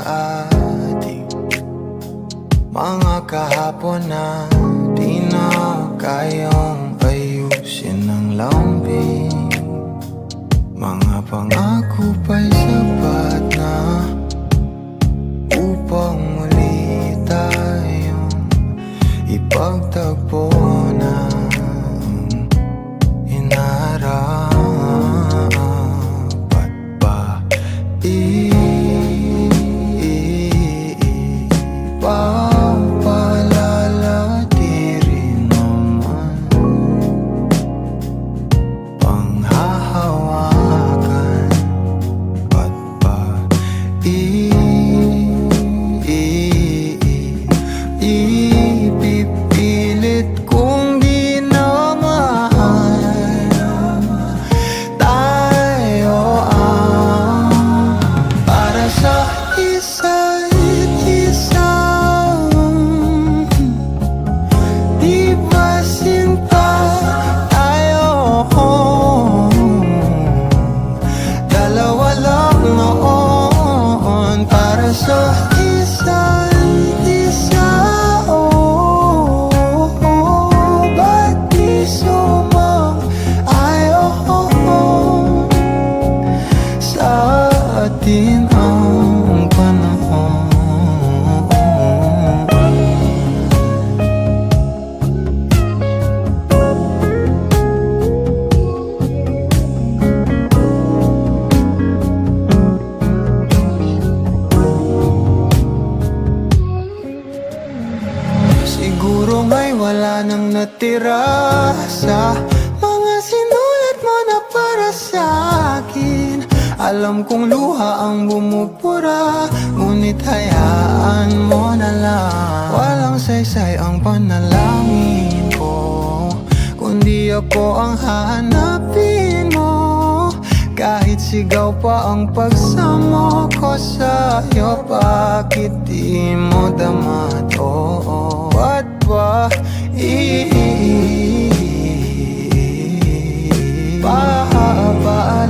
ating mga kahapon na di na kayang ayusin ng lambing. Mga pangako pa'y sapat na upang muli tayong ipagtagpo na inarapat ba ipapalala di rin naman panghahawakan ba't ba ipipilit kung di na mahal tayo ang para sa isa't isa. Di ba sinta tayo? Dalawa lang noon para sa isa't isa. Ba't di sumang-ayon sa atin ang panahon? Siguro may wala nang natira sa mga sinulat mo na para sa akin. Alam kong luha ang bumubura, ngunit hayaan mo na lang. Walang saysay ang panalangin ko, kundi ako ang hahanapin mo. Kahit sigaw pa ang pagsamo ko sa'yo, bakit di mo dama to? Ba't ba pahabaan